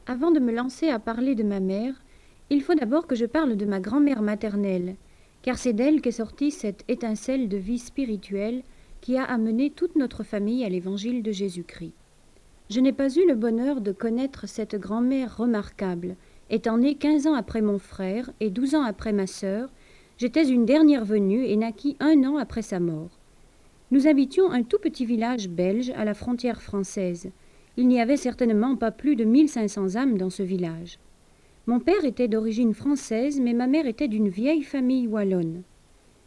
Avant de me lancer à parler de ma mère, il faut d'abord que je parle de ma grand-mère maternelle, car c'est d'elle qu'est sortie cette étincelle de vie spirituelle qui a amené toute notre famille à l'évangile de Jésus-Christ. Je n'ai pas eu le bonheur de connaître cette grand-mère remarquable. Étant née 15 ans après mon frère et 12 ans après ma sœur, j'étais une dernière venue et naquis 1 an après sa mort. Nous habitions un tout petit village belge à la frontière française. Il n'y avait certainement pas plus de 1500 âmes dans ce village. Mon père était d'origine française, mais ma mère était d'une vieille famille wallonne.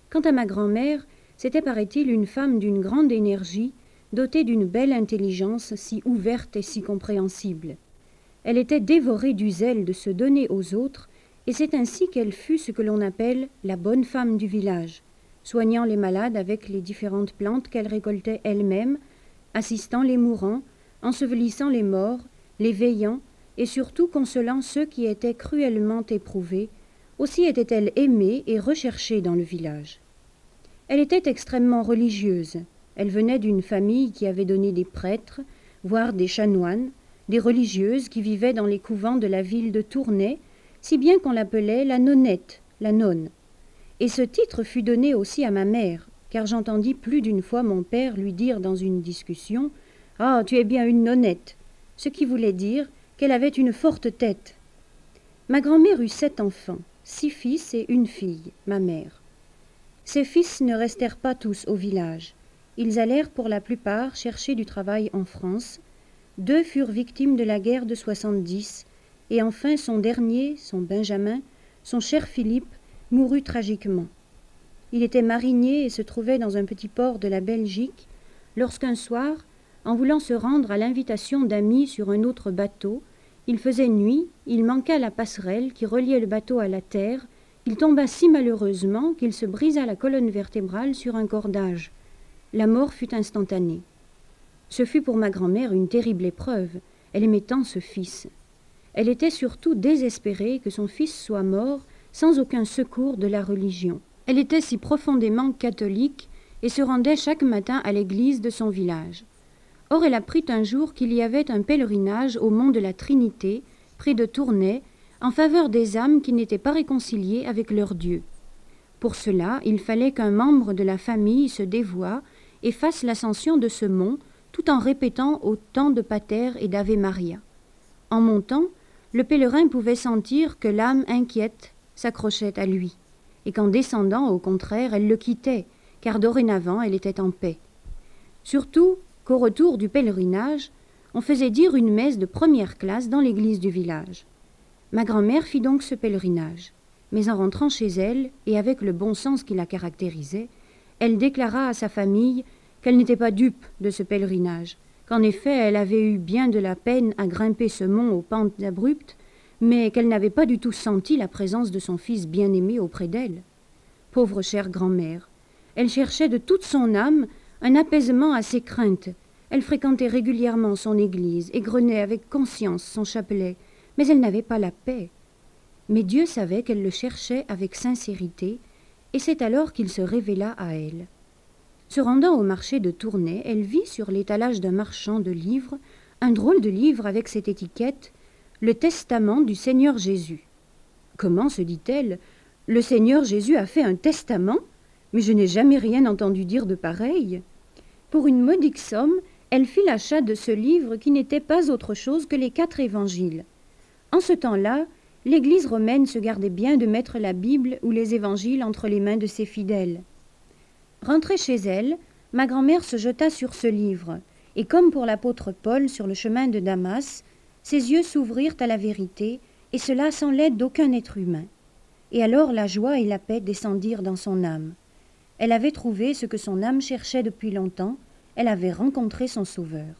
Quant à ma grand-mère, c'était, paraît-il, une femme d'une grande énergie, dotée d'une belle intelligence si ouverte et si compréhensible. Elle était dévorée du zèle de se donner aux autres, et c'est ainsi qu'elle fut ce que l'on appelle la bonne femme du village, soignant les malades avec les différentes plantes qu'elle récoltait elle-même, assistant les mourants, ensevelissant les morts, les veillant, et surtout consolant ceux qui étaient cruellement éprouvés. Aussi était-elle aimée et recherchée dans le village. Elle était extrêmement religieuse. Elle venait d'une famille qui avait donné des prêtres, voire des chanoines, des religieuses qui vivaient dans les couvents de la ville de Tournai, si bien qu'on l'appelait la nonnette, la nonne. Et ce titre fut donné aussi à ma mère, car j'entendis plus d'une fois mon père lui dire dans une discussion « Ah, tu es bien une nonnette », ce qui voulait dire qu'elle avait une forte tête. Ma grand-mère eut 7 enfants, 6 fils et une fille, ma mère. Ses fils ne restèrent pas tous au village. Ils allèrent pour la plupart chercher du travail en France. 2 furent victimes de la guerre de 70, et enfin son dernier, son Benjamin, son cher Philippe, mourut tragiquement. Il était marinier et se trouvait dans un petit port de la Belgique, lorsqu'un soir, en voulant se rendre à l'invitation d'amis sur un autre bateau, il faisait nuit, il manqua la passerelle qui reliait le bateau à la terre, il tomba si malheureusement qu'il se brisa la colonne vertébrale sur un cordage. La mort fut instantanée. Ce fut pour ma grand-mère une terrible épreuve. Elle aimait tant ce fils. Elle était surtout désespérée que son fils soit mort sans aucun secours de la religion. Elle était si profondément catholique et se rendait chaque matin à l'église de son village. Or elle apprit un jour qu'il y avait un pèlerinage au mont de la Trinité, près de Tournai, en faveur des âmes qui n'étaient pas réconciliées avec leur Dieu. Pour cela, il fallait qu'un membre de la famille se dévoie et fasse l'ascension de ce mont, tout en répétant autant de pater et d'Ave Maria. En montant, le pèlerin pouvait sentir que l'âme inquiète s'accrochait à lui, et qu'en descendant, au contraire, elle le quittait, car dorénavant elle était en paix. Surtout qu'au retour du pèlerinage, on faisait dire une messe de première classe dans l'église du village. Ma grand-mère fit donc ce pèlerinage, mais en rentrant chez elle, et avec le bon sens qui la caractérisait, elle déclara à sa famille qu'elle n'était pas dupe de ce pèlerinage, qu'en effet elle avait eu bien de la peine à grimper ce mont aux pentes abruptes, mais qu'elle n'avait pas du tout senti la présence de son fils bien-aimé auprès d'elle. Pauvre chère grand-mère, elle cherchait de toute son âme un apaisement à ses craintes. Elle fréquentait régulièrement son église, égrenait avec conscience son chapelet, mais elle n'avait pas la paix. Mais Dieu savait qu'elle le cherchait avec sincérité, et c'est alors qu'il se révéla à elle. Se rendant au marché de Tournai, elle vit sur l'étalage d'un marchand de livres un drôle de livre avec cette étiquette « Le testament du Seigneur Jésus ». Comment, se dit-elle, le Seigneur Jésus a fait un testament? Mais je n'ai jamais rien entendu dire de pareil. Pour une modique somme, elle fit l'achat de ce livre qui n'était pas autre chose que les 4 évangiles. En ce temps-là, l'Église romaine se gardait bien de mettre la Bible ou les évangiles entre les mains de ses fidèles. Rentrée chez elle, ma grand-mère se jeta sur ce livre, et comme pour l'apôtre Paul sur le chemin de Damas, ses yeux s'ouvrirent à la vérité, et cela sans l'aide d'aucun être humain. Et alors la joie et la paix descendirent dans son âme. Elle avait trouvé ce que son âme cherchait depuis longtemps, elle avait rencontré son Sauveur.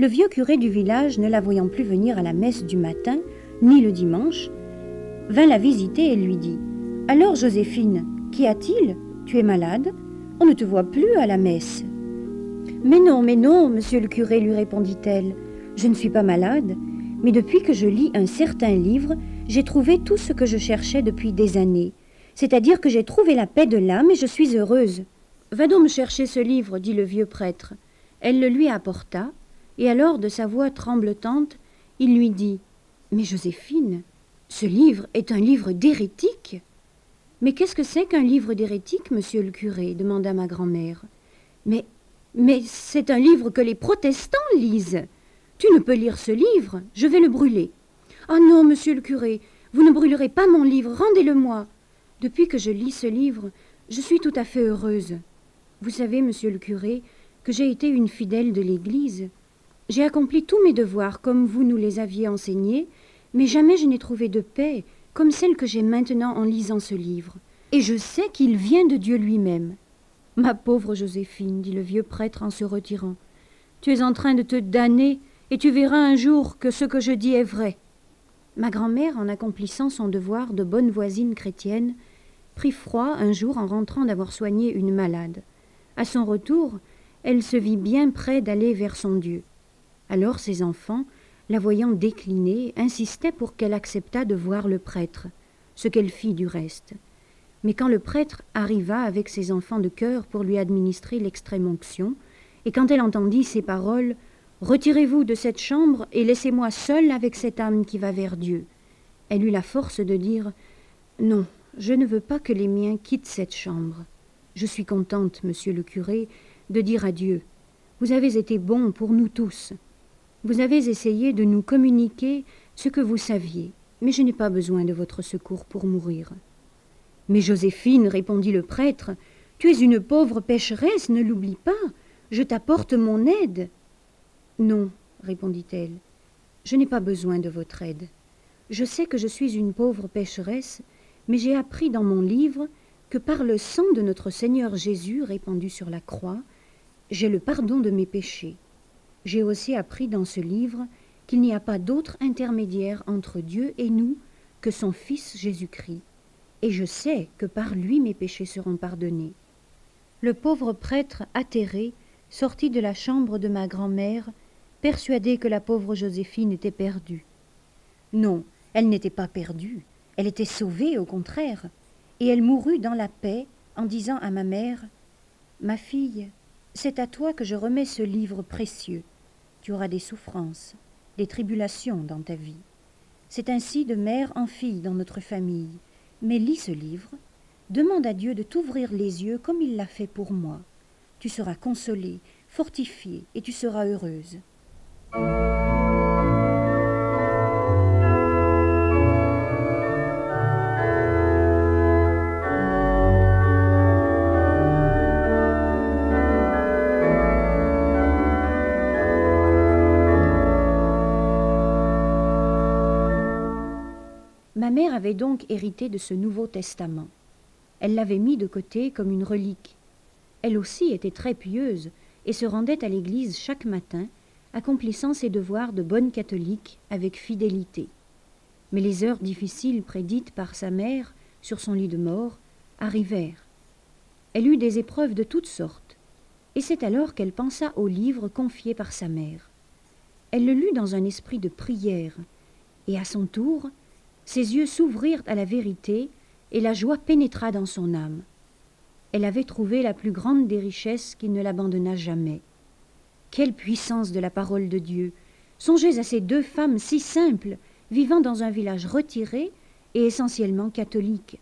Le vieux curé du village, ne la voyant plus venir à la messe du matin, ni le dimanche, vint la visiter et lui dit « Alors, Joséphine, qu'y a-t-il? Tu es malade? On ne te voit plus à la messe. » « Mais non, monsieur le curé, lui répondit-elle. Je ne suis pas malade, mais depuis que je lis un certain livre, j'ai trouvé tout ce que je cherchais depuis des années. C'est-à-dire que j'ai trouvé la paix de l'âme et je suis heureuse. »« Va donc me chercher ce livre, dit le vieux prêtre. » Elle le lui apporta, et alors, de sa voix tremblotante, il lui dit « Mais Joséphine, ce livre est un livre d'hérétique. »« Mais qu'est-ce que c'est qu'un livre d'hérétique, monsieur le curé ?» demanda ma grand-mère. « Mais c'est un livre que les protestants lisent. Tu ne peux lire ce livre, je vais le brûler. »« Ah non, monsieur le curé, vous ne brûlerez pas mon livre, rendez-le-moi. Depuis que je lis ce livre, je suis tout à fait heureuse. Vous savez, monsieur le curé, que j'ai été une fidèle de l'Église. J'ai accompli tous mes devoirs comme vous nous les aviez enseignés, mais jamais je n'ai trouvé de paix comme celle que j'ai maintenant en lisant ce livre. Et je sais qu'il vient de Dieu lui-même. » « Ma pauvre Joséphine, dit le vieux prêtre en se retirant, tu es en train de te damner et tu verras un jour que ce que je dis est vrai. » Ma grand-mère, en accomplissant son devoir de bonne voisine chrétienne, prit froid un jour en rentrant d'avoir soigné une malade. À son retour, elle se vit bien près d'aller vers son Dieu. Alors ses enfants, la voyant décliner, insistaient pour qu'elle acceptât de voir le prêtre, ce qu'elle fit du reste. Mais quand le prêtre arriva avec ses enfants de chœur pour lui administrer l'extrême-onction, et quand elle entendit ces paroles « Retirez-vous de cette chambre et laissez-moi seule avec cette âme qui va vers Dieu », elle eut la force de dire « Non, je ne veux pas que les miens quittent cette chambre. Je suis contente, monsieur le curé, de dire à Dieu « Vous avez été bon pour nous tous. Vous avez essayé de nous communiquer ce que vous saviez, mais je n'ai pas besoin de votre secours pour mourir. » « Mais Joséphine, répondit le prêtre, tu es une pauvre pécheresse, ne l'oublie pas, je t'apporte mon aide. »« Non, répondit-elle, je n'ai pas besoin de votre aide. Je sais que je suis une pauvre pécheresse, mais j'ai appris dans mon livre que par le sang de notre Seigneur Jésus répandu sur la croix, j'ai le pardon de mes péchés. J'ai aussi appris dans ce livre qu'il n'y a pas d'autre intermédiaire entre Dieu et nous que son Fils Jésus-Christ. Et je sais que par lui mes péchés seront pardonnés. » Le pauvre prêtre, atterré, sortit de la chambre de ma grand-mère, persuadé que la pauvre Joséphine était perdue. Non, elle n'était pas perdue, elle était sauvée au contraire, et elle mourut dans la paix en disant à ma mère « Ma fille, c'est à toi que je remets ce livre précieux. Tu auras des souffrances, des tribulations dans ta vie. C'est ainsi de mère en fille dans notre famille. Mais lis ce livre, demande à Dieu de t'ouvrir les yeux comme il l'a fait pour moi. Tu seras consolée, fortifiée et tu seras heureuse. » Ma mère avait donc hérité de ce Nouveau Testament. Elle l'avait mis de côté comme une relique. Elle aussi était très pieuse et se rendait à l'église chaque matin, accomplissant ses devoirs de bonne catholique avec fidélité. Mais les heures difficiles prédites par sa mère sur son lit de mort arrivèrent. Elle eut des épreuves de toutes sortes, et c'est alors qu'elle pensa au livre confié par sa mère. Elle le lut dans un esprit de prière, et à son tour, ses yeux s'ouvrirent à la vérité et la joie pénétra dans son âme. Elle avait trouvé la plus grande des richesses qui ne l'abandonna jamais. Quelle puissance de la parole de Dieu! Songez à ces deux femmes si simples, vivant dans un village retiré et essentiellement catholique.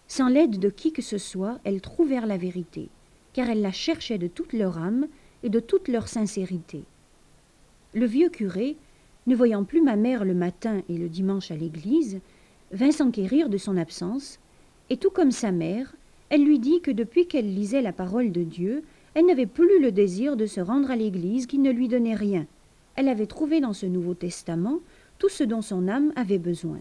Sans l'aide de qui que ce soit, elles trouvèrent la vérité, car elles la cherchaient de toute leur âme et de toute leur sincérité. Le vieux curé, ne voyant plus ma mère le matin et le dimanche à l'église, vint s'enquérir de son absence, et tout comme sa mère, elle lui dit que depuis qu'elle lisait la parole de Dieu, elle n'avait plus le désir de se rendre à l'église qui ne lui donnait rien. Elle avait trouvé dans ce Nouveau Testament tout ce dont son âme avait besoin.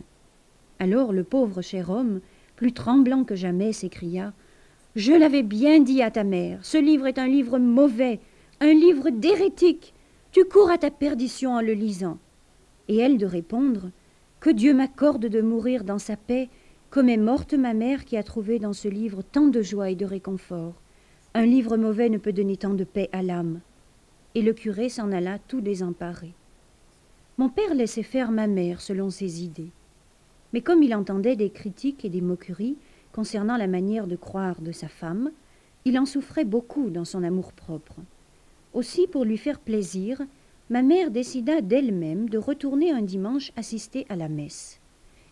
Alors le pauvre cher homme, plus tremblant que jamais, s'écria « Je l'avais bien dit à ta mère, ce livre est un livre mauvais, un livre d'hérétique. Tu cours à ta perdition en le lisant. » Et elle de répondre « Que Dieu m'accorde de mourir dans sa paix, comme est morte ma mère qui a trouvé dans ce livre tant de joie et de réconfort. Un livre mauvais ne peut donner tant de paix à l'âme. » Et le curé s'en alla tout désemparé. Mon père laissait faire ma mère selon ses idées. Mais comme il entendait des critiques et des moqueries concernant la manière de croire de sa femme, il en souffrait beaucoup dans son amour-propre. Aussi, pour lui faire plaisir, ma mère décida d'elle-même de retourner un dimanche assister à la messe.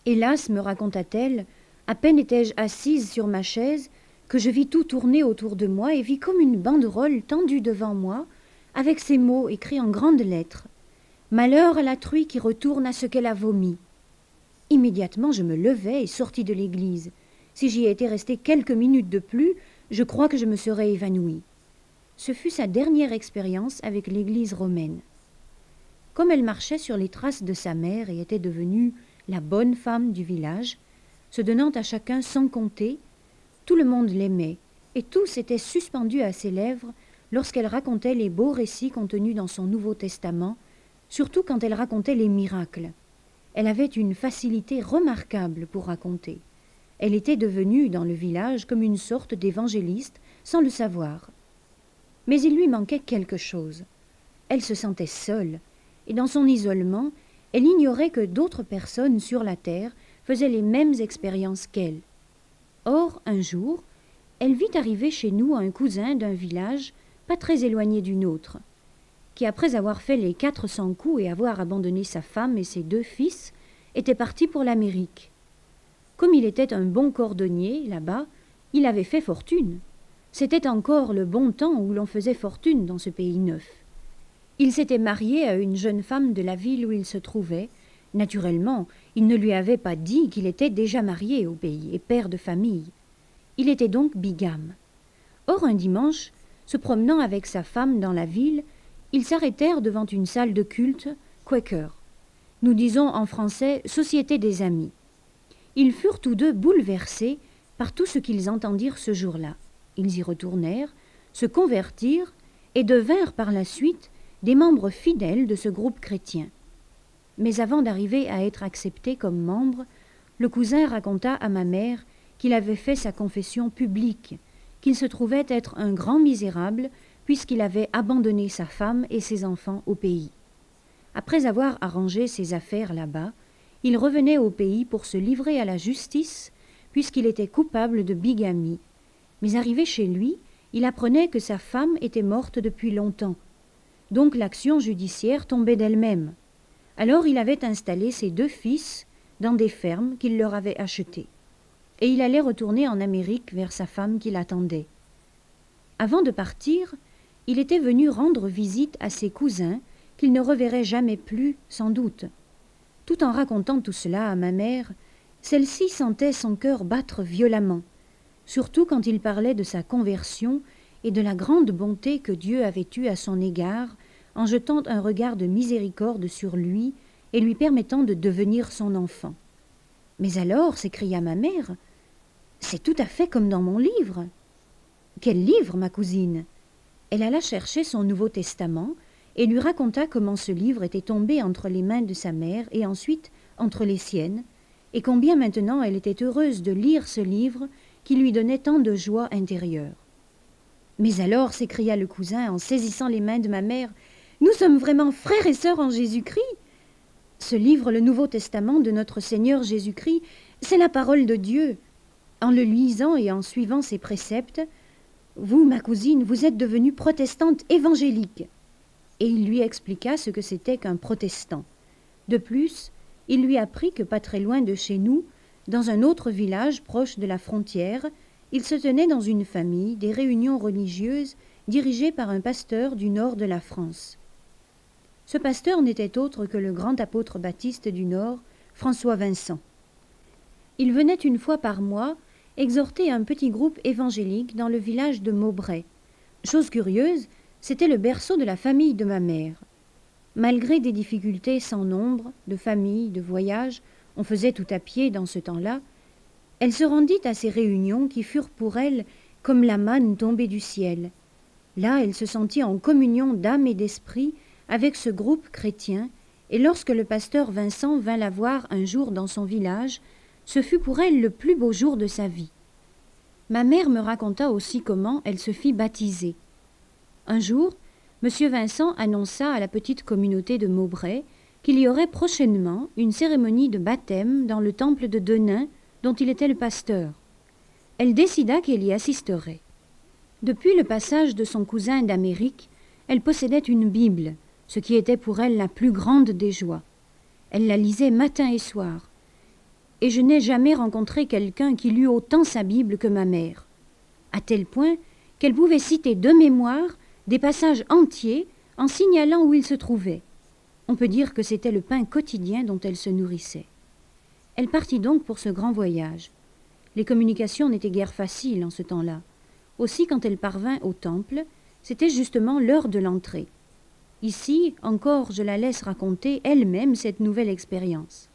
Hélas, me raconta-t-elle, à peine étais-je assise sur ma chaise que je vis tout tourner autour de moi et vis comme une banderole tendue devant moi, avec ces mots écrits en grandes lettres. « Malheur à la truie qui retourne à ce qu'elle a vomi. » Immédiatement, je me levai et sortis de l'église. Si j'y étais restée quelques minutes de plus, je crois que je me serais évanouie. Ce fut sa dernière expérience avec l'église romaine. Comme elle marchait sur les traces de sa mère et était devenue la bonne femme du village, se donnant à chacun sans compter, tout le monde l'aimait, et tous étaient suspendus à ses lèvres lorsqu'elle racontait les beaux récits contenus dans son Nouveau Testament, surtout quand elle racontait les miracles. Elle avait une facilité remarquable pour raconter. Elle était devenue, dans le village, comme une sorte d'évangéliste, sans le savoir. Mais il lui manquait quelque chose. Elle se sentait seule, et dans son isolement, elle ignorait que d'autres personnes sur la terre faisaient les mêmes expériences qu'elle. Or, un jour, elle vit arriver chez nous un cousin d'un village pas très éloigné du nôtre, qui, après avoir fait les 400 coups et avoir abandonné sa femme et ses 2 fils, était parti pour l'Amérique. Comme il était un bon cordonnier, là-bas, il avait fait fortune. C'était encore le bon temps où l'on faisait fortune dans ce pays neuf. Il s'était marié à une jeune femme de la ville où il se trouvait. Naturellement, il ne lui avait pas dit qu'il était déjà marié au pays et père de famille. Il était donc bigame. Or, un dimanche, se promenant avec sa femme dans la ville, ils s'arrêtèrent devant une salle de culte, Quaker. Nous disons en français « Société des Amis ». Ils furent tous deux bouleversés par tout ce qu'ils entendirent ce jour-là. Ils y retournèrent, se convertirent et devinrent par la suite des membres fidèles de ce groupe chrétien. Mais avant d'arriver à être accepté comme membre, le cousin raconta à ma mère qu'il avait fait sa confession publique, qu'il se trouvait être un grand misérable puisqu'il avait abandonné sa femme et ses enfants au pays. Après avoir arrangé ses affaires là-bas, il revenait au pays pour se livrer à la justice puisqu'il était coupable de bigamie. Mais arrivé chez lui, il apprenait que sa femme était morte depuis longtemps. Donc l'action judiciaire tombait d'elle-même. Alors il avait installé ses 2 fils dans des fermes qu'il leur avait achetées. Et il allait retourner en Amérique vers sa femme qui l'attendait. Avant de partir, il était venu rendre visite à ses cousins qu'il ne reverrait jamais plus, sans doute. Tout en racontant tout cela à ma mère, celle-ci sentait son cœur battre violemment, surtout quand il parlait de sa conversion et de la grande bonté que Dieu avait eue à son égard en jetant un regard de miséricorde sur lui et lui permettant de devenir son enfant. « Mais alors, s'écria ma mère, c'est tout à fait comme dans mon livre. »« Quel livre, ma cousine ?» Elle alla chercher son Nouveau Testament et lui raconta comment ce livre était tombé entre les mains de sa mère et ensuite entre les siennes, et combien maintenant elle était heureuse de lire ce livre qui lui donnait tant de joie intérieure. « Mais alors, s'écria le cousin en saisissant les mains de ma mère, nous sommes vraiment frères et sœurs en Jésus-Christ. Ce livre, le Nouveau Testament de notre Seigneur Jésus-Christ, c'est la parole de Dieu. En le lisant et en suivant ses préceptes, vous, ma cousine, vous êtes devenue protestante évangélique. » Et il lui expliqua ce que c'était qu'un protestant. De plus, il lui apprit que pas très loin de chez nous, dans un autre village proche de la frontière, il se tenait dans une famille des réunions religieuses dirigées par un pasteur du nord de la France. Ce pasteur n'était autre que le grand apôtre baptiste du Nord, François Vincent. Il venait une fois par mois exhorter un petit groupe évangélique dans le village de Maubray. Chose curieuse, c'était le berceau de la famille de ma mère. Malgré des difficultés sans nombre, de famille, de voyage, on faisait tout à pied dans ce temps-là, elle se rendit à ces réunions qui furent pour elle comme la manne tombée du ciel. Là, elle se sentit en communion d'âme et d'esprit avec ce groupe chrétien, et lorsque le pasteur Vincent vint la voir un jour dans son village, ce fut pour elle le plus beau jour de sa vie. Ma mère me raconta aussi comment elle se fit baptiser. Un jour, M. Vincent annonça à la petite communauté de Maubray qu'il y aurait prochainement une cérémonie de baptême dans le temple de Denain dont il était le pasteur. Elle décida qu'elle y assisterait. Depuis le passage de son cousin d'Amérique, elle possédait une Bible, ce qui était pour elle la plus grande des joies. Elle la lisait matin et soir. Et je n'ai jamais rencontré quelqu'un qui lût autant sa Bible que ma mère, à tel point qu'elle pouvait citer de mémoire des passages entiers en signalant où ils se trouvaient. On peut dire que c'était le pain quotidien dont elle se nourrissait. Elle partit donc pour ce grand voyage. Les communications n'étaient guère faciles en ce temps-là. Aussi, quand elle parvint au temple, c'était justement l'heure de l'entrée. Ici, encore, je la laisse raconter elle-même cette nouvelle expérience.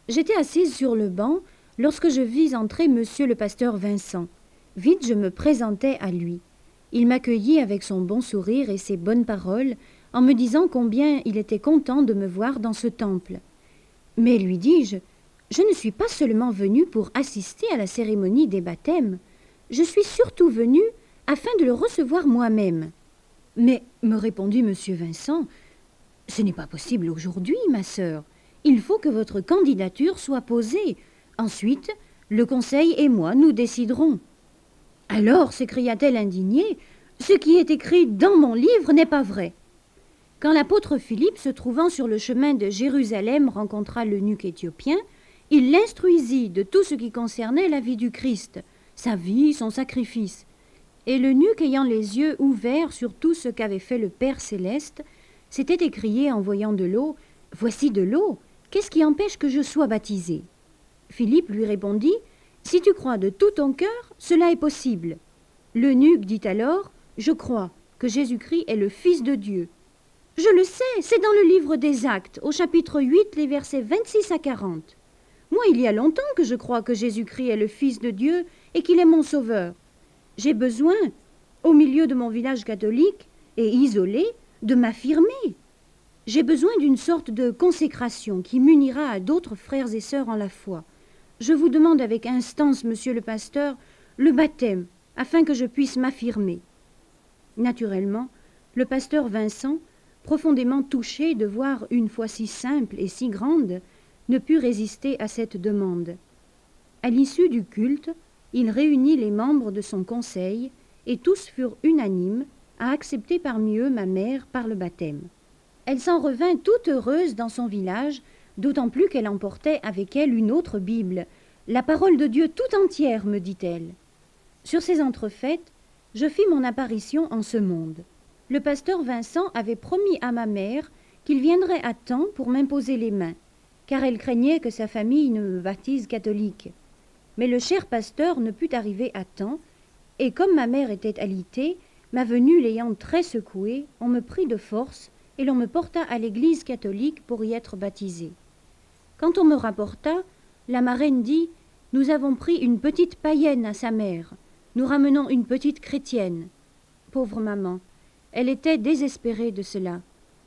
J'étais assise sur le banc lorsque je vis entrer monsieur le pasteur Vincent. Vite, je me présentai à lui. Il m'accueillit avec son bon sourire et ses bonnes paroles, en me disant combien il était content de me voir dans ce temple. Mais, lui dis-je, je ne suis pas seulement venu pour assister à la cérémonie des baptêmes. Je suis surtout venu afin de le recevoir moi-même. Mais, me répondit monsieur Vincent, ce n'est pas possible aujourd'hui, ma sœur. Il faut que votre candidature soit posée. Ensuite, le conseil et moi, nous déciderons. Alors, s'écria-t-elle indignée, ce qui est écrit dans mon livre n'est pas vrai. Quand l'apôtre Philippe, se trouvant sur le chemin de Jérusalem, rencontra l'eunuque éthiopien, il l'instruisit de tout ce qui concernait la vie du Christ, sa vie, son sacrifice. Et l'eunuque, ayant les yeux ouverts sur tout ce qu'avait fait le Père céleste, s'était écrié en voyant de l'eau, « Voici de l'eau, qu'est-ce qui empêche que je sois baptisé ?» Philippe lui répondit, « Si tu crois de tout ton cœur, cela est possible. » L'eunuque dit alors, « Je crois que Jésus-Christ est le Fils de Dieu. » « Je le sais, c'est dans le livre des Actes, au chapitre 8, les versets 26 à 40. Moi, il y a longtemps que je crois que Jésus-Christ est le Fils de Dieu et qu'il est mon Sauveur. J'ai besoin, au milieu de mon village catholique et isolé, de m'affirmer. J'ai besoin d'une sorte de consécration qui m'unira à d'autres frères et sœurs en la foi. Je vous demande avec instance, monsieur le pasteur, le baptême, afin que je puisse m'affirmer. » Naturellement, le pasteur Vincent, profondément touché de voir une foi si simple et si grande, ne put résister à cette demande. À l'issue du culte, il réunit les membres de son conseil et tous furent unanimes à accepter parmi eux ma mère par le baptême. Elle s'en revint toute heureuse dans son village, d'autant plus qu'elle emportait avec elle une autre Bible, la parole de Dieu tout entière, me dit-elle. Sur ces entrefaites, je fis mon apparition en ce monde. Le pasteur Vincent avait promis à ma mère qu'il viendrait à temps pour m'imposer les mains, car elle craignait que sa famille ne me baptise catholique. Mais le cher pasteur ne put arriver à temps, et comme ma mère était alitée, ma venue l'ayant très secouée, on me prit de force et l'on me porta à l'église catholique pour y être baptisée. Quand on me rapporta, la marraine dit « Nous avons pris une petite païenne à sa mère, nous ramenons une petite chrétienne. » Pauvre maman, elle était désespérée de cela,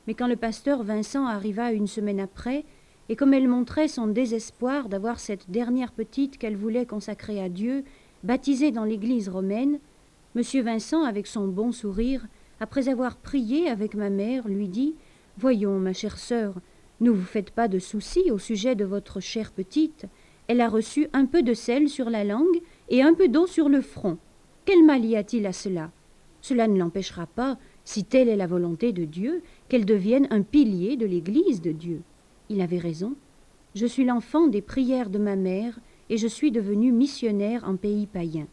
mais quand le pasteur Vincent arriva une semaine après, et comme elle montrait son désespoir d'avoir cette dernière petite qu'elle voulait consacrer à Dieu, baptisée dans l'église romaine, M. Vincent, avec son bon sourire, après avoir prié avec ma mère, lui dit « Voyons, ma chère sœur, ne vous faites pas de soucis au sujet de votre chère petite. Elle a reçu un peu de sel sur la langue et un peu d'eau sur le front. Quel mal y a-t-il à cela? Cela ne l'empêchera pas, si telle est la volonté de Dieu, qu'elle devienne un pilier de l'Église de Dieu. » Il avait raison. Je suis l'enfant des prières de ma mère et je suis devenu missionnaire en pays païen.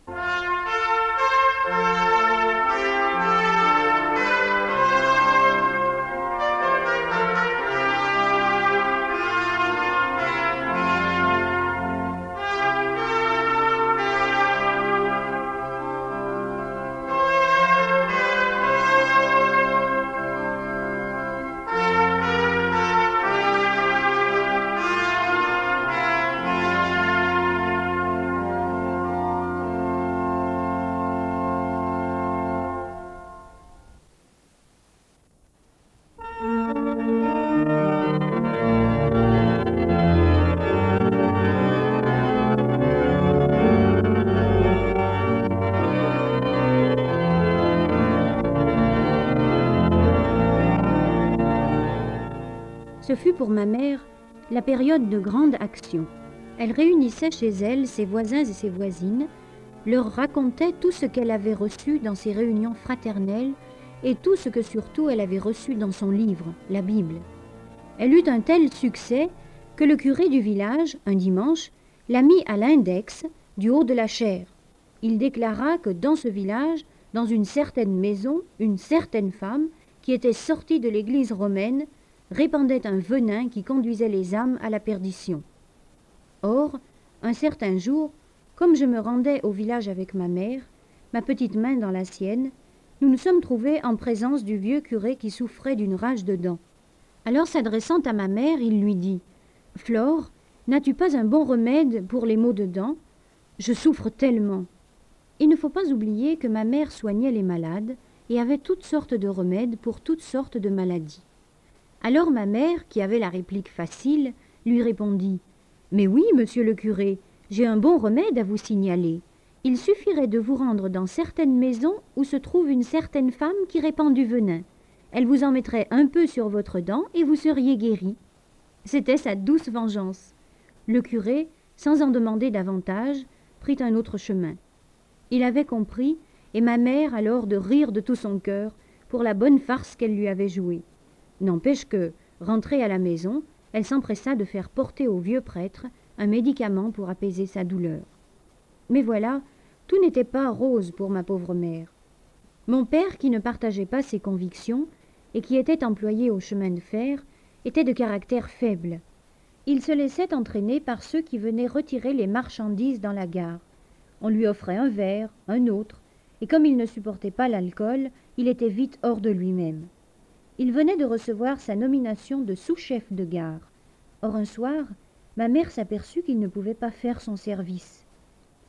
Ce fut pour ma mère la période de grande action. Elle réunissait chez elle ses voisins et ses voisines, leur racontait tout ce qu'elle avait reçu dans ses réunions fraternelles et tout ce que surtout elle avait reçu dans son livre, la Bible. Elle eut un tel succès que le curé du village, un dimanche, l'a mis à l'index du haut de la chaire. Il déclara que dans ce village, dans une certaine maison, une certaine femme, qui était sortie de l'église romaine, répandait un venin qui conduisait les âmes à la perdition. Or, un certain jour, comme je me rendais au village avec ma mère, ma petite main dans la sienne, nous nous sommes trouvés en présence du vieux curé qui souffrait d'une rage de dents. Alors s'adressant à ma mère, il lui dit « Flore, n'as-tu pas un bon remède pour les maux de dents? Je souffre tellement. » Il ne faut pas oublier que ma mère soignait les malades et avait toutes sortes de remèdes pour toutes sortes de maladies. Alors ma mère, qui avait la réplique facile, lui répondit « Mais oui, monsieur le curé, j'ai un bon remède à vous signaler. Il suffirait de vous rendre dans certaines maisons où se trouve une certaine femme qui répand du venin. Elle vous en mettrait un peu sur votre dent et vous seriez guéri. » C'était sa douce vengeance. Le curé, sans en demander davantage, prit un autre chemin. Il avait compris, et ma mère alors de rire de tout son cœur pour la bonne farce qu'elle lui avait jouée. N'empêche que, rentrée à la maison, elle s'empressa de faire porter au vieux prêtre un médicament pour apaiser sa douleur. Mais voilà, tout n'était pas rose pour ma pauvre mère. Mon père, qui ne partageait pas ses convictions et qui était employé au chemin de fer, était de caractère faible. Il se laissait entraîner par ceux qui venaient retirer les marchandises dans la gare. On lui offrait un verre, un autre, et comme il ne supportait pas l'alcool, il était vite hors de lui-même. Il venait de recevoir sa nomination de sous-chef de gare. Or un soir, ma mère s'aperçut qu'il ne pouvait pas faire son service.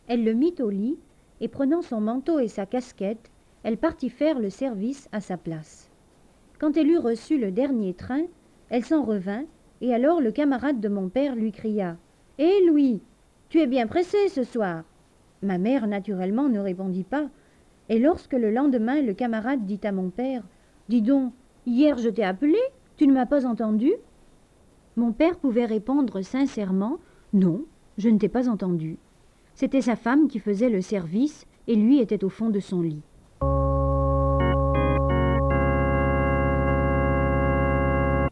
Elle le mit au lit, et prenant son manteau et sa casquette, elle partit faire le service à sa place. Quand elle eut reçu le dernier train, elle s'en revint, et alors le camarade de mon père lui cria « Hé, Louis, tu es bien pressé ce soir !» Ma mère, naturellement, ne répondit pas, et lorsque le lendemain le camarade dit à mon père « Dis donc, hier je t'ai appelé, tu ne m'as pas entendu ?» Mon père pouvait répondre sincèrement « Non, je ne t'ai pas entendu. » C'était sa femme qui faisait le service, et lui était au fond de son lit.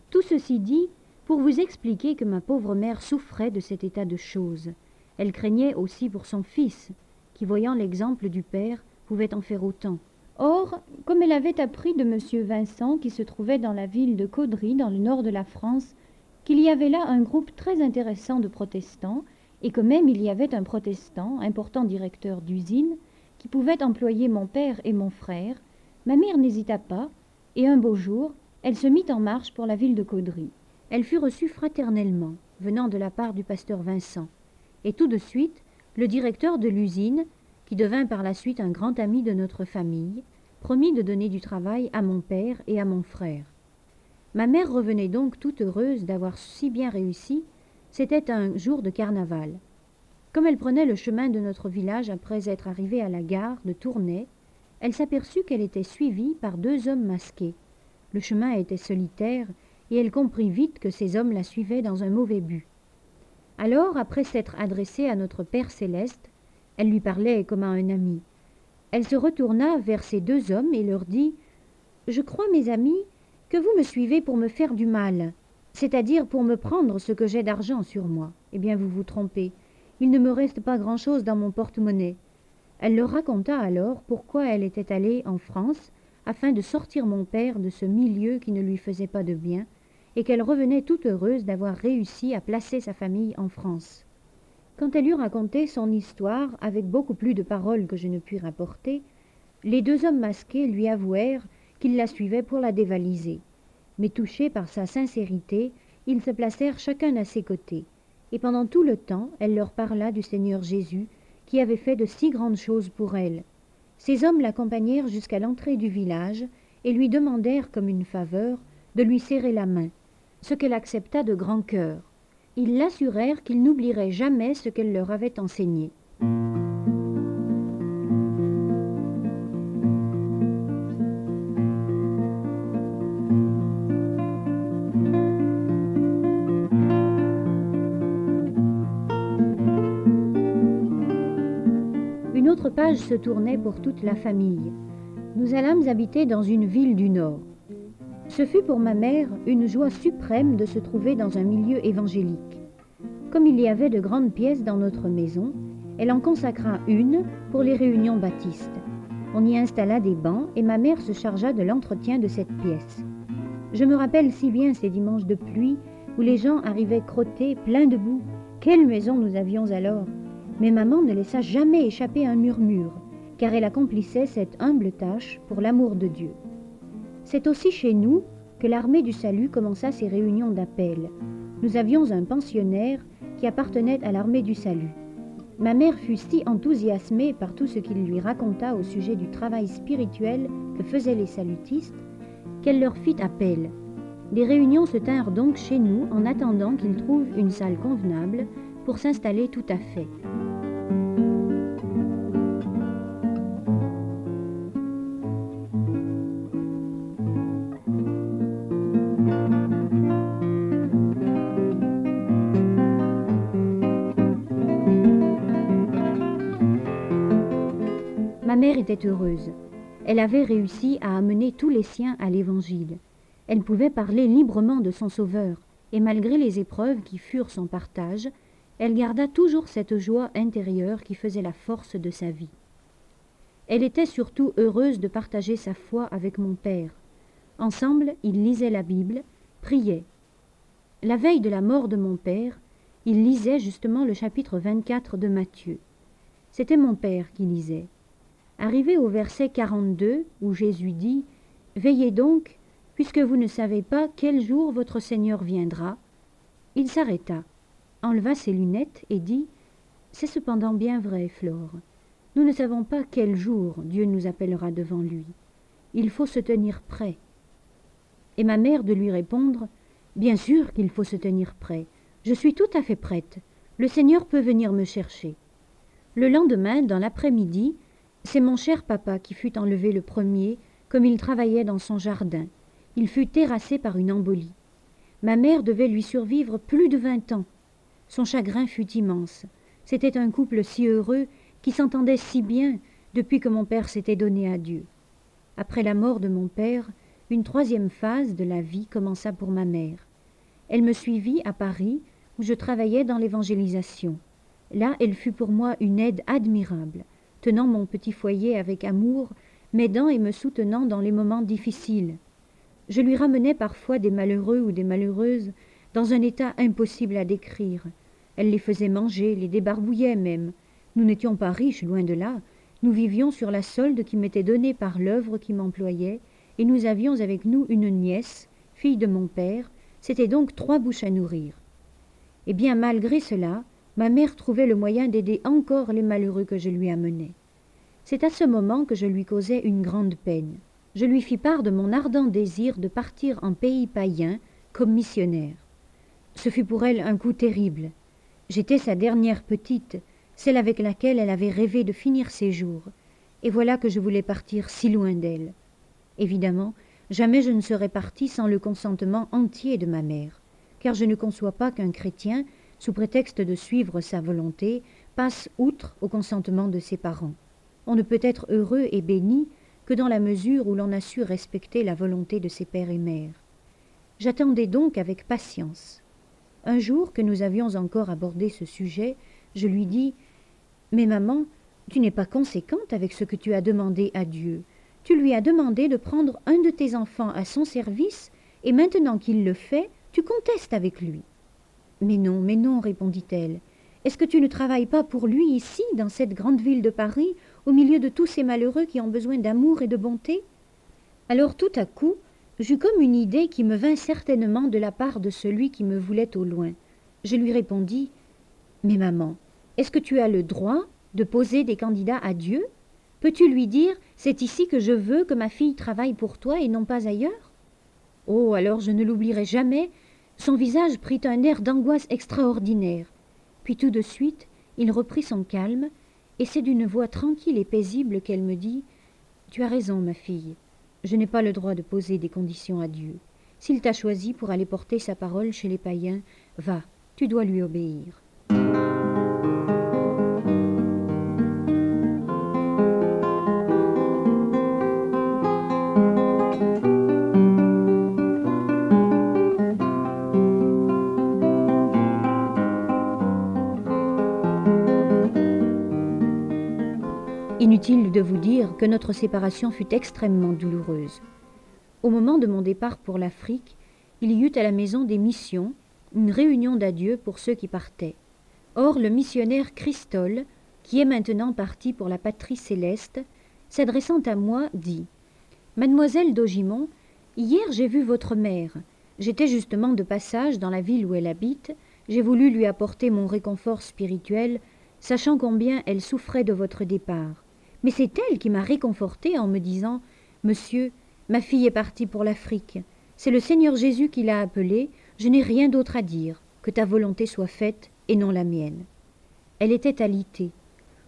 Tout ceci dit, pour vous expliquer que ma pauvre mère souffrait de cet état de choses. Elle craignait aussi pour son fils, qui, voyant l'exemple du père, pouvait en faire autant. Or, comme elle avait appris de M. Vincent, qui se trouvait dans la ville de Caudry, dans le nord de la France, qu'il y avait là un groupe très intéressant de protestants, et que même il y avait un protestant, important directeur d'usine, qui pouvait employer mon père et mon frère, ma mère n'hésita pas, et un beau jour, elle se mit en marche pour la ville de Caudry. Elle fut reçue fraternellement, venant de la part du pasteur Vincent. Et tout de suite, le directeur de l'usine, qui devint par la suite un grand ami de notre famille, promit de donner du travail à mon père et à mon frère. Ma mère revenait donc toute heureuse d'avoir si bien réussi. C'était un jour de carnaval. Comme elle prenait le chemin de notre village après être arrivée à la gare de Tournai, elle s'aperçut qu'elle était suivie par 2 hommes masqués. Le chemin était solitaire, et elle comprit vite que ces hommes la suivaient dans un mauvais but. Alors, après s'être adressée à notre Père céleste, elle lui parlait comme à un ami. Elle se retourna vers ces 2 hommes et leur dit « Je crois, mes amis, que vous me suivez pour me faire du mal, c'est-à-dire pour me prendre ce que j'ai d'argent sur moi. Eh bien, vous vous trompez. Il ne me reste pas grand-chose dans mon porte-monnaie. » Elle leur raconta alors pourquoi elle était allée en France afin de sortir mon père de ce milieu qui ne lui faisait pas de bien, et qu'elle revenait toute heureuse d'avoir réussi à placer sa famille en France. Quand elle eut raconté son histoire avec beaucoup plus de paroles que je ne puis rapporter, les 2 hommes masqués lui avouèrent qu'ils la suivaient pour la dévaliser. Mais touchés par sa sincérité, ils se placèrent chacun à ses côtés, et pendant tout le temps, elle leur parla du Seigneur Jésus, qui avait fait de si grandes choses pour elle. Ces hommes l'accompagnèrent jusqu'à l'entrée du village et lui demandèrent comme une faveur de lui serrer la main, ce qu'elle accepta de grand cœur. Ils l'assurèrent qu'ils n'oublieraient jamais ce qu'elle leur avait enseigné. page se tournait pour toute la famille. Nous allâmes habiter dans une ville du Nord. Ce fut pour ma mère une joie suprême de se trouver dans un milieu évangélique. Comme il y avait de grandes pièces dans notre maison, elle en consacra une pour les réunions baptistes. On y installa des bancs et ma mère se chargea de l'entretien de cette pièce. Je me rappelle si bien ces dimanches de pluie où les gens arrivaient crottés, pleins de boue. Quelle maison nous avions alors! Mais maman ne laissa jamais échapper un murmure, car elle accomplissait cette humble tâche pour l'amour de Dieu. C'est aussi chez nous que l'Armée du Salut commença ses réunions d'appel. Nous avions un pensionnaire qui appartenait à l'Armée du Salut. Ma mère fut si enthousiasmée par tout ce qu'il lui raconta au sujet du travail spirituel que faisaient les salutistes, qu'elle leur fit appel. Des réunions se tinrent donc chez nous en attendant qu'ils trouvent une salle convenable pour s'installer tout à fait. Ma mère était heureuse. Elle avait réussi à amener tous les siens à l'Évangile. Elle pouvait parler librement de son Sauveur, et malgré les épreuves qui furent son partage, elle garda toujours cette joie intérieure qui faisait la force de sa vie. Elle était surtout heureuse de partager sa foi avec mon père. Ensemble, ils lisaient la Bible, priaient. La veille de la mort de mon père, ils lisaient justement le chapitre 24 de Matthieu. C'était mon père qui lisait. Arrivé au verset 42, où Jésus dit « Veillez donc, puisque vous ne savez pas quel jour votre Seigneur viendra », il s'arrêta, enleva ses lunettes et dit « C'est cependant bien vrai, Flore. Nous ne savons pas quel jour Dieu nous appellera devant lui. Il faut se tenir prêt. » Et ma mère de lui répondre « Bien sûr qu'il faut se tenir prêt. Je suis tout à fait prête. Le Seigneur peut venir me chercher. » Le lendemain, dans l'après-midi, c'est mon cher papa qui fut enlevé le premier, comme il travaillait dans son jardin. Il fut terrassé par une embolie. Ma mère devait lui survivre plus de 20 ans. Son chagrin fut immense. C'était un couple si heureux, qui s'entendait si bien depuis que mon père s'était donné à Dieu. Après la mort de mon père, une troisième phase de la vie commença pour ma mère. Elle me suivit à Paris, où je travaillais dans l'évangélisation. Là, elle fut pour moi une aide admirable, tenant mon petit foyer avec amour, m'aidant et me soutenant dans les moments difficiles. Je lui ramenais parfois des malheureux ou des malheureuses dans un état impossible à décrire. Elle les faisait manger, les débarbouillait même. Nous n'étions pas riches, loin de là. Nous vivions sur la solde qui m'était donnée par l'œuvre qui m'employait, et nous avions avec nous une nièce, fille de mon père. C'était donc 3 bouches à nourrir. Eh bien, malgré cela, ma mère trouvait le moyen d'aider encore les malheureux que je lui amenais. C'est à ce moment que je lui causais une grande peine. Je lui fis part de mon ardent désir de partir en pays païen comme missionnaire. Ce fut pour elle un coup terrible. J'étais sa dernière petite, celle avec laquelle elle avait rêvé de finir ses jours, et voilà que je voulais partir si loin d'elle. Évidemment, jamais je ne serais partie sans le consentement entier de ma mère, car je ne conçois pas qu'un chrétien, sous prétexte de suivre sa volonté, passe outre au consentement de ses parents. On ne peut être heureux et béni que dans la mesure où l'on a su respecter la volonté de ses pères et mères. J'attendais donc avec patience. Un jour que nous avions encore abordé ce sujet, je lui dis « Mais maman, tu n'es pas conséquente avec ce que tu as demandé à Dieu. Tu lui as demandé de prendre un de tes enfants à son service, et maintenant qu'il le fait, tu contestes avec lui. » « Mais non, répondit-elle. Est-ce que tu ne travailles pas pour lui ici, dans cette grande ville de Paris, au milieu de tous ces malheureux qui ont besoin d'amour et de bonté ?» Alors tout à coup, j'eus comme une idée qui me vint certainement de la part de celui qui me voulait au loin. Je lui répondis « Mais maman, est-ce que tu as le droit de poser des candidats à Dieu? Peux-tu lui dire « C'est ici que je veux que ma fille travaille pour toi et non pas ailleurs ?» Oh, alors je ne l'oublierai jamais. Son visage prit un air d'angoisse extraordinaire. Puis tout de suite, il reprit son calme, et c'est d'une voix tranquille et paisible qu'elle me dit « Tu as raison, ma fille. Je n'ai pas le droit de poser des conditions à Dieu. S'il t'a choisi pour aller porter sa parole chez les païens, va, tu dois lui obéir. » que notre séparation fut extrêmement douloureuse. Au moment de mon départ pour l'Afrique, il y eut à la maison des missions, une réunion d'adieu pour ceux qui partaient. Or, le missionnaire Christol, qui est maintenant parti pour la patrie céleste, s'adressant à moi, dit « Mademoiselle d'Augimont, hier j'ai vu votre mère. J'étais justement de passage dans la ville où elle habite. J'ai voulu lui apporter mon réconfort spirituel, sachant combien elle souffrait de votre départ. Mais c'est elle qui m'a réconforté en me disant « Monsieur, ma fille est partie pour l'Afrique. C'est le Seigneur Jésus qui l'a appelée. Je n'ai rien d'autre à dire. Que ta volonté soit faite et non la mienne. » Elle était alitée.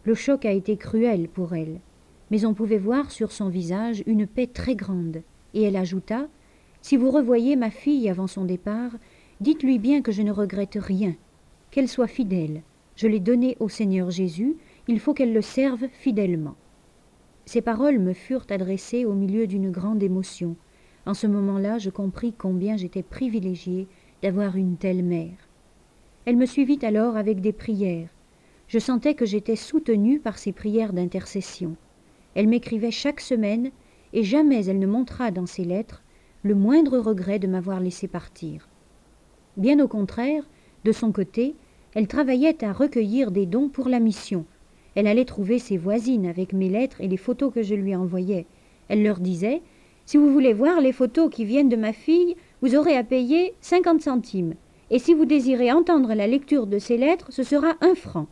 Le choc a été cruel pour elle. Mais on pouvait voir sur son visage une paix très grande. Et elle ajouta « Si vous revoyez ma fille avant son départ, dites-lui bien que je ne regrette rien. Qu'elle soit fidèle. Je l'ai donnée au Seigneur Jésus. Il faut qu'elle le serve fidèlement. » Ces paroles me furent adressées au milieu d'une grande émotion. En ce moment-là, je compris combien j'étais privilégiée d'avoir une telle mère. Elle me suivit alors avec des prières. Je sentais que j'étais soutenue par ses prières d'intercession. Elle m'écrivait chaque semaine, et jamais elle ne montra dans ses lettres le moindre regret de m'avoir laissé partir. Bien au contraire, de son côté, elle travaillait à recueillir des dons pour la mission. Elle allait trouver ses voisines avec mes lettres et les photos que je lui envoyais. Elle leur disait « Si vous voulez voir les photos qui viennent de ma fille, vous aurez à payer 50 centimes. Et si vous désirez entendre la lecture de ces lettres, ce sera 1 franc. »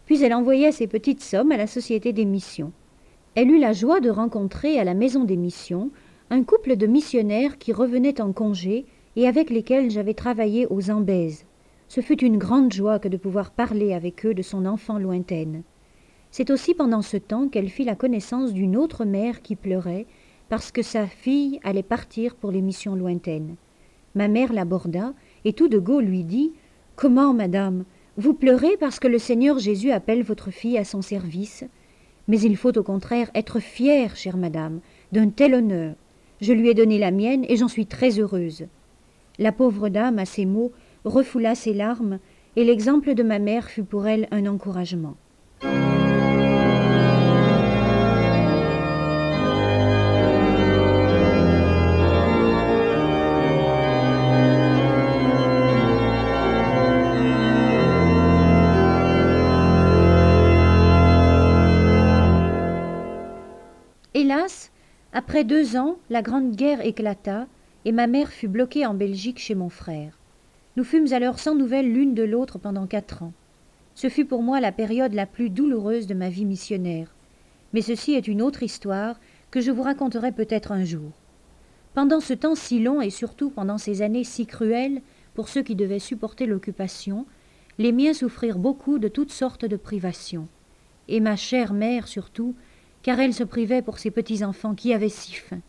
Puis elle envoyait ces petites sommes à la Société des Missions. Elle eut la joie de rencontrer à la Maison des Missions un couple de missionnaires qui revenaient en congé et avec lesquels j'avais travaillé aux Zambèzes. Ce fut une grande joie que de pouvoir parler avec eux de son enfant lointaine. C'est aussi pendant ce temps qu'elle fit la connaissance d'une autre mère qui pleurait parce que sa fille allait partir pour les missions lointaines. Ma mère l'aborda et tout de go lui dit « Comment, madame, vous pleurez parce que le Seigneur Jésus appelle votre fille à son service ? Mais il faut au contraire être fière, chère madame, d'un tel honneur. Je lui ai donné la mienne et j'en suis très heureuse. » La pauvre dame, à ces mots, refoula ses larmes et l'exemple de ma mère fut pour elle un encouragement. Hélas, après 2 ans, la Grande Guerre éclata et ma mère fut bloquée en Belgique chez mon frère. Nous fûmes alors sans nouvelles l'une de l'autre pendant 4 ans. Ce fut pour moi la période la plus douloureuse de ma vie missionnaire. Mais ceci est une autre histoire que je vous raconterai peut-être un jour. Pendant ce temps si long et surtout pendant ces années si cruelles pour ceux qui devaient supporter l'occupation, les miens souffrirent beaucoup de toutes sortes de privations. Et ma chère mère surtout, car elle se privait pour ses petits-enfants qui avaient si faim.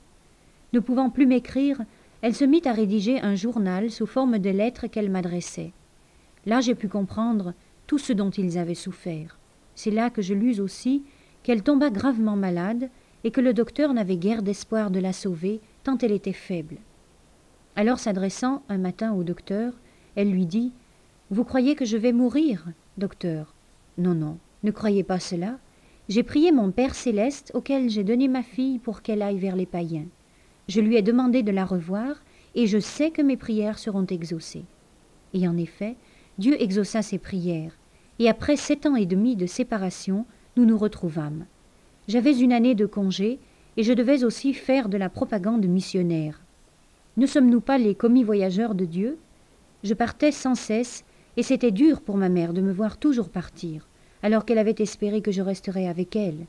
Ne pouvant plus m'écrire, elle se mit à rédiger un journal sous forme de lettres qu'elle m'adressait. Là j'ai pu comprendre tout ce dont ils avaient souffert. C'est là que je lus aussi qu'elle tomba gravement malade et que le docteur n'avait guère d'espoir de la sauver tant elle était faible. Alors s'adressant un matin au docteur, elle lui dit « Vous croyez que je vais mourir, docteur ?»« Non, non, ne croyez pas cela. J'ai prié mon Père céleste auquel j'ai donné ma fille pour qu'elle aille vers les païens. Je lui ai demandé de la revoir et je sais que mes prières seront exaucées. » Et en effet, Dieu exauça ses prières et après 7 ans et demi de séparation, nous nous retrouvâmes. J'avais une année de congé et je devais aussi faire de la propagande missionnaire. Ne sommes-nous pas les commis voyageurs de Dieu? Je partais sans cesse et c'était dur pour ma mère de me voir toujours partir, alors qu'elle avait espéré que je resterais avec elle.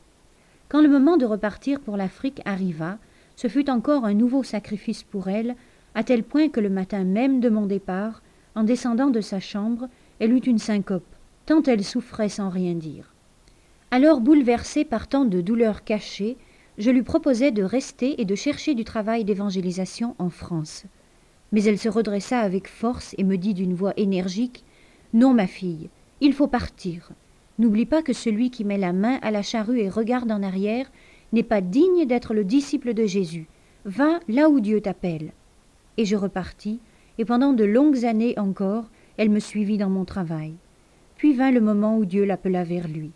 Quand le moment de repartir pour l'Afrique arriva, ce fut encore un nouveau sacrifice pour elle, à tel point que le matin même de mon départ, en descendant de sa chambre, elle eut une syncope, tant elle souffrait sans rien dire. Alors, bouleversée par tant de douleurs cachées, je lui proposai de rester et de chercher du travail d'évangélisation en France. Mais elle se redressa avec force et me dit d'une voix énergique « Non, ma fille, il faut partir. N'oublie pas que celui qui met la main à la charrue et regarde en arrière n'est pas digne d'être le disciple de Jésus. Va là où Dieu t'appelle. » Et je repartis, et pendant de longues années encore, elle me suivit dans mon travail. Puis vint le moment où Dieu l'appela vers lui.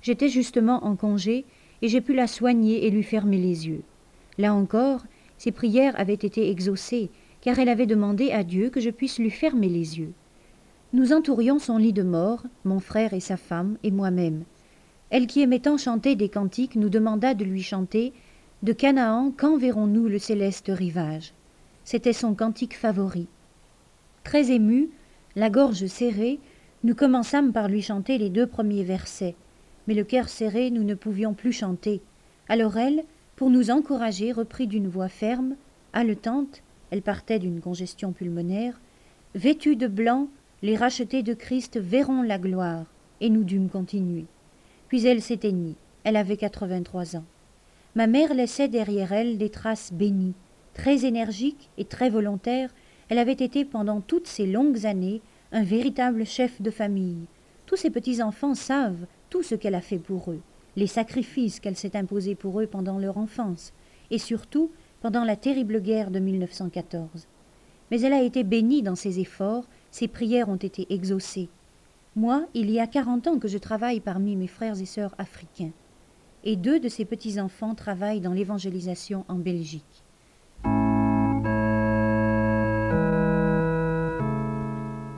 J'étais justement en congé, et j'ai pu la soigner et lui fermer les yeux. Là encore, ses prières avaient été exaucées, car elle avait demandé à Dieu que je puisse lui fermer les yeux. Nous entourions son lit de mort, mon frère et sa femme, et moi-même. Elle qui aimait tant chanter des cantiques nous demanda de lui chanter « De Canaan, quand verrons-nous le céleste rivage ?» C'était son cantique favori. Très émus, la gorge serrée, nous commençâmes par lui chanter les 2 premiers versets. Mais le cœur serré, nous ne pouvions plus chanter. Alors elle, pour nous encourager, reprit d'une voix ferme, haletante, elle partait d'une congestion pulmonaire, « Vêtus de blanc, les rachetés de Christ verront la gloire. » Et nous dûmes continuer. Puis elle s'éteignit. Elle avait 83 ans. Ma mère laissait derrière elle des traces bénies. Très énergique et très volontaire, elle avait été pendant toutes ces longues années un véritable chef de famille. Tous ses petits-enfants savent tout ce qu'elle a fait pour eux, les sacrifices qu'elle s'est imposés pour eux pendant leur enfance, et surtout pendant la terrible guerre de 1914. Mais elle a été bénie dans ses efforts, ses prières ont été exaucées. Moi, il y a 40 ans que je travaille parmi mes frères et sœurs africains, et 2 de ses petits-enfants travaillent dans l'évangélisation en Belgique.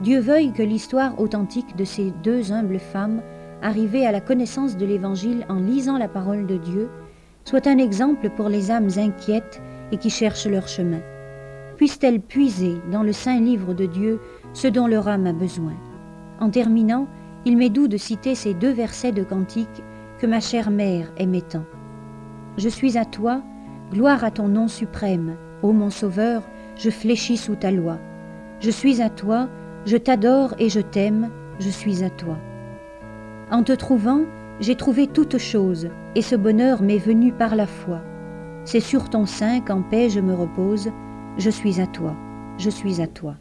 Dieu veuille que l'histoire authentique de ces 2 humbles femmes, arrivées à la connaissance de l'Évangile en lisant la parole de Dieu, soit un exemple pour les âmes inquiètes et qui cherchent leur chemin. Puisse-t-elle puiser dans le saint livre de Dieu ce dont leur âme a besoin. En terminant, il m'est doux de citer ces 2 versets de cantique que ma chère mère aimait tant. « Je suis à toi, gloire à ton nom suprême, ô mon Sauveur, je fléchis sous ta loi. Je suis à toi, je t'adore et je t'aime, je suis à toi. En te trouvant, j'ai trouvé toute chose, et ce bonheur m'est venu par la foi. C'est sur ton sein qu'en paix je me repose, je suis à toi, je suis à toi. »